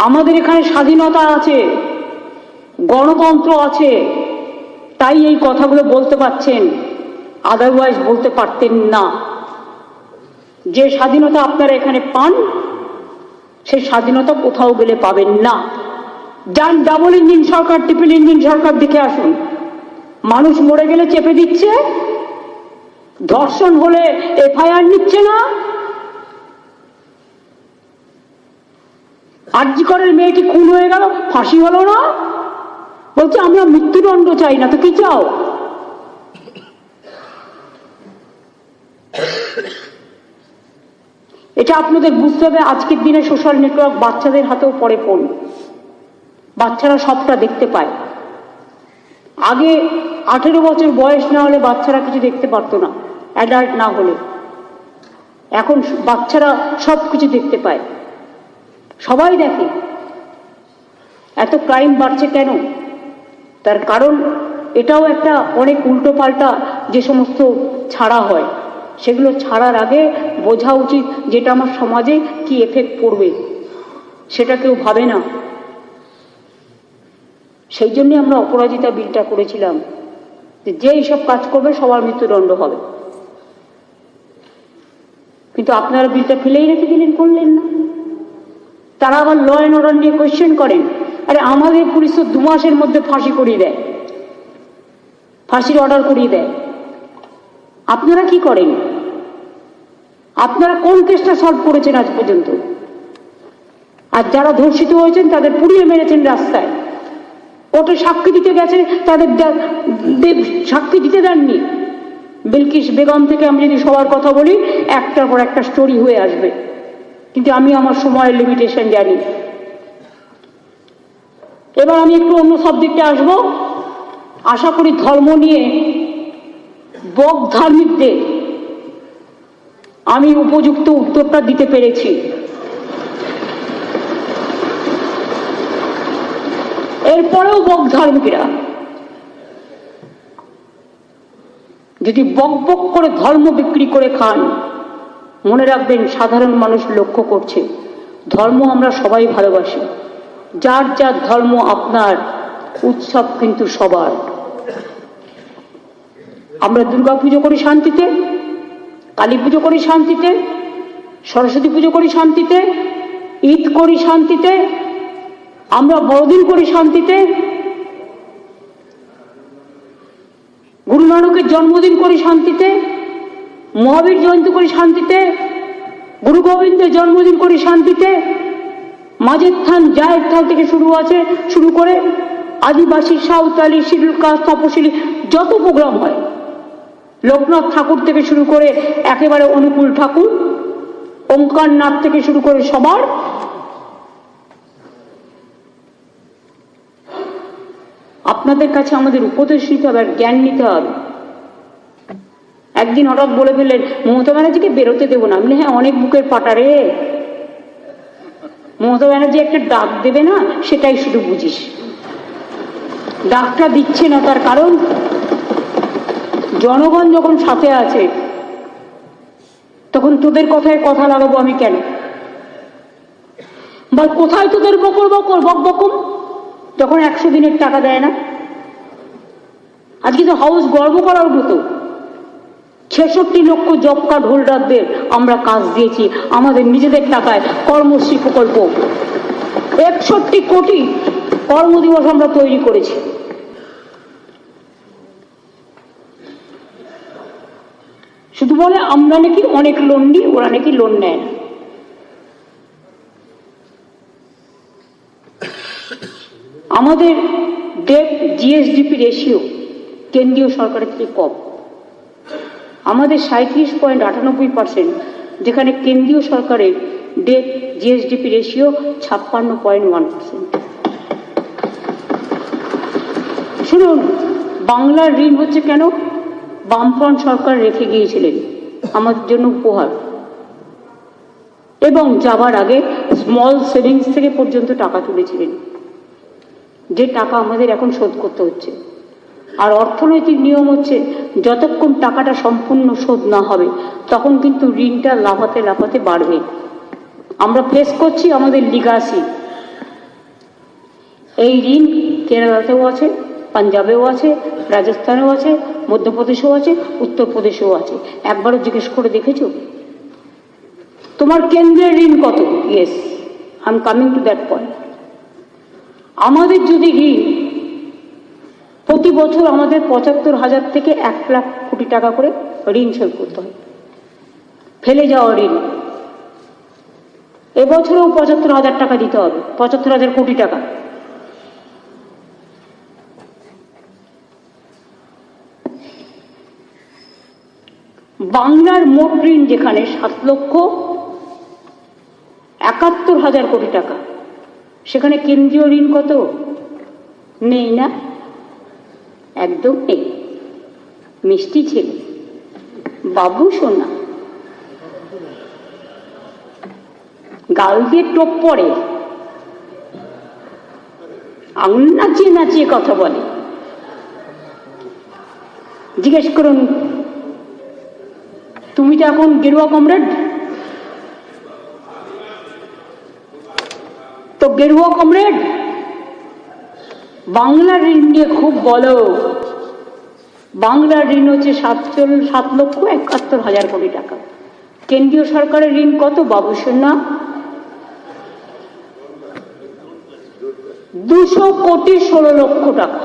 আমাদের এখানে স্বাধীনতা আছে, গণতন্ত্র আছে, তাই এই কথাগুলো বলতে পারছেন, আদারওয়াইজ বলতে পারতেন না। যে স্বাধীনতা আপনারা এখানে পান সেই স্বাধীনতা কোথাও গেলে পাবেন না। যান ডাবল ইঞ্জিন সরকার, ট্রিপল ইঞ্জিন সরকার দেখে আসুন। মানুষ মরে গেলে চেপে দিচ্ছে, ধর্ষণ হলে এফআইআর নিচ্ছে না, আরজি করের মেয়েটি খুন হয়ে গেল, ফাঁসি হলো না, বলছে আমরা মৃত্যুদণ্ড চাই না। তো কি চাও? এটা আপনাদের বুঝতে হবে। আজকের দিনে সোশ্যাল নেটওয়ার্ক, বাচ্চাদের হাতেও পড়ে ফোন, বাচ্চারা সবটা দেখতে পায়। আগে 18 বছর বয়স না হলে বাচ্চারা কিছু দেখতে পারতো না, অ্যাডাল্ট না হলে। এখন বাচ্চারা সব কিছু দেখতে পায়, সবাই দেখে। এত ক্রাইম বাড়ছে কেন? তার কারণ এটাও একটা অনেক উল্টো পাল্টা যে সমস্ত ছাড়া হয়, সেগুলো ছাড়ার আগে বোঝা উচিত যেটা আমার সমাজে কি এফেক্ট পড়বে, সেটা কেউ ভাবে না। সেই জন্যে আমরা অপরাজিতা বিলটা করেছিলাম, যে এইসব কাজ করবে সবার মৃত্যুদণ্ড হবে। কিন্তু আপনারা বিলটা ফেলেই রেখে দিলেন, করলেন না। তারা আবার ল অ্যান্ড অর্ডার নিয়ে কোয়েশ্চেন করেন। আরে আমাদের পুলিশ তো 2 মাসের মধ্যে ফাঁসি করিয়ে দেয়, ফাঁসির অর্ডার করিয়ে দেয়। আপনারা কি করেন? আপনারা কোন কেসটা সলভ করেছেন আজ পর্যন্ত? আর যারা ধর্ষিত হয়েছেন তাদের পুড়িয়ে মেরেছেন রাস্তায়, কোর্টে সাক্ষী দিতে গেছে, তাদের সাক্ষী দিতে দেননি। বিলকিস বেগম থেকে আমি যদি সবার কথা বলি, একটার পর একটা স্টোরি হয়ে আসবে, কিন্তু আমি আমার সময়ের লিমিটেশন জানি। এবার আমি একটু অন্য সাবজেক্টে আসবো। আশা করি ধর্ম নিয়ে বক ধার্মিকদের আমি উপযুক্ত উত্তরটা দিতে পেরেছি। এরপরেও বক ধার্মিকরা যদি বক বক করে ধর্ম বিক্রি করে খান, মনে রাখবেন সাধারণ মানুষ লক্ষ্য করছে। ধর্ম আমরা সবাই ভালোবাসি, যার যার ধর্ম আপনার, উৎসব কিন্তু সবার। আমরা দুর্গা পুজো করি শান্তিতে, কালী পুজো করি শান্তিতে, সরস্বতী পুজো করি শান্তিতে, ঈদ করি শান্তিতে, আমরা বড়দিন করি শান্তিতে, গুরু নানকের জন্মদিন করি শান্তিতে, মহাবীর জয়ন্তী করি শান্তিতে, গুরু গোবিন্দের জন্মদিন করি শান্তিতে। মাঝের থান জায়ের থান থেকে শুরু করে আদিবাসী, সাঁওতালি, শিডিউল কাস্ট, তপশিলি যত প্রোগ্রাম হয়, লোকনাথ ঠাকুর থেকে শুরু করে একেবারে অনুকূল ঠাকুর, ওঙ্কার নাথ থেকে শুরু করে সবার। আপনাদের কাছে আমাদের উপদেশ নিতে হবে আর জ্ঞান নিতে হবে। একদিন হঠাৎ বলে ফেললেন, মমতা ব্যানার্জিকে বেরোতে দেবো না। আমি হ্যাঁ, অনেক বুকের পাটা রে। মমতা ব্যানার্জি একটা ডাক দেবে না, সেটাই শুধু বুঝিস। ডাকটা দিচ্ছে না, তার কারণ জনগণ যখন সাথে আছে তখন তোদের কথায় কথা লাগাবো আমি কেন? বল, কোথায় তোদের বকর বকর বক বকম যখন 100 দিনের টাকা দেয় না? আজকে তো হাউস গর্ব করার মতো 66 লক্ষ জব কার্ড হোল্ডারদের আমরা কাজ দিয়েছি আমাদের নিজেদের টাকায়। কর্মশ্রী প্রকল্প 61 কোটি কর্মদিবস আমরা তৈরি করেছি। শুধু বলে আমরা নাকি অনেক লোন নিই, ওরা নাকি লোন নেয় না। আমাদের ডেট জিএসডিপি রেশিও কেন্দ্রীয় সরকারের থেকে কম। আমাদের 37.98%, যেখানে কেন্দ্রীয় সরকারের ডেট জিএসডিপি রেশিও 56.1%। শুনুন, বাংলার ঋণ হচ্ছে কেন? বামফ্রন্ট সরকার রেখে গিয়েছিলেন আমাদের জন্য উপহার, এবং যাবার আগে স্মল সেভিংস থেকে পর্যন্ত টাকা তুলেছিলেন, যে টাকা আমাদের এখন শোধ করতে হচ্ছে। আর অর্থনৈতিক নিয়ম হচ্ছে, যতক্ষণ টাকাটা সম্পূর্ণ শোধ না হবে তখন কিন্তু ঋণটা লাফাতে লাফাতে বাড়বে। আমরা ফেস করছি আমাদের লিগাসি, এই ঋণ কেরালাতেও আছে, পাঞ্জাবেও আছে, রাজস্থানেও আছে, মধ্যপ্রদেশেও আছে, উত্তরপ্রদেশেও আছে। একবারও জিজ্ঞেস করে দেখেছো তোমার কেন্দ্রের ঋণ কত? Yes, I am coming to that point. আমাদের যদি ঋণ প্রতি বছর আমাদের ৭৫,০০০ থেকে ১,০০,০০০ কোটি টাকা করে ঋণ শোধ করতে হয়, ফেলে যাওয়া ঋণ। এবছরেও ৭৫,০০০ টাকা দিতে হবে, ৭৫,০০০ কোটি টাকা। বাংলার মোট ঋণ যেখানে ৭,৭১,০০০ কোটি টাকা, সেখানে কেন্দ্রীয় ঋণ কত? নেই না, একদম নেই। মিষ্টি ছেলে, বাবু সোনা, গাল দিয়ে টোপ পড়ে, আঙুল নাচিয়ে নাচিয়ে কথা বলে। জিজ্ঞেস করুন, তুমি তো এখন গেরুয়া কমরেড, তো গেরুয়া কমরেড বাংলার ঋণ নিয়ে খুব বলো। বাংলার ঋণ হচ্ছে ৭,৭১,৭১,০০০ কোটি টাকা। কেন্দ্রীয় সরকারের ঋণ কত বাবু সোনা? ২০০,১৬,০০,০০০ টাকা।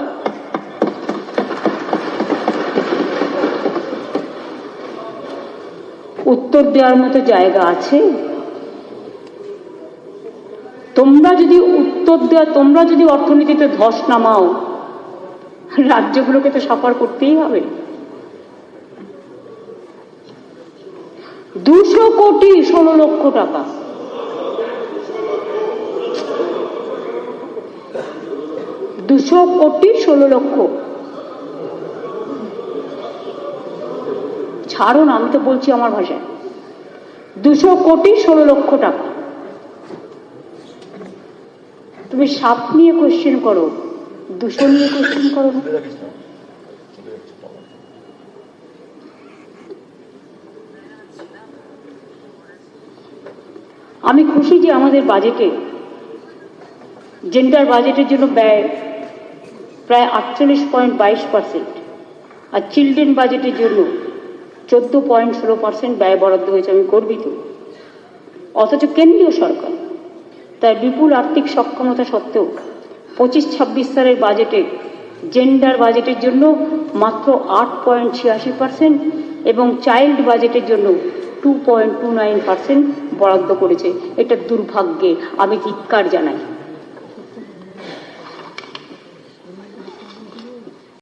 উত্তর দেওয়ার মতো জায়গা আছে? তোমরা যদি উত্তর দেওয়া, তোমরা যদি অর্থনীতিতে ধস নামাও, রাজ্যগুলোকে তো সাফার করতেই হবে। ২০০,১৬,০০,০০০ টাকা। ছাড়ুন, আমি তো বলছি আমার ভাষায়, ২০০,১৬,০০,০০০ টাকা। তুমি ৭ নিয়ে কোশ্চেন করো, ২০০ নিয়ে কোশ্চেন করো না। আমি খুশি যে আমাদের বাজেটে, জেন্ডার বাজেটের জন্য ব্যয় প্রায় ৪৮.২২%, আর চিলড্রেন বাজেটের জন্য ১৪.১৬% ব্যয় বরাদ্দ হয়েছে। আমি গর্বিত। অথচ কেন্দ্রীয় সরকার তার বিপুল আর্থিক সক্ষমতা সত্ত্বেও ২৫-২৬ সালের বাজেটে জেন্ডার বাজেটের জন্য মাত্র ৮.৮৬% এবং চাইল্ড বাজেটের জন্য 2.29% বরাদ্দ করেছে। এটা দুর্ভাগ্যে আমি ধিক্কার জানাই।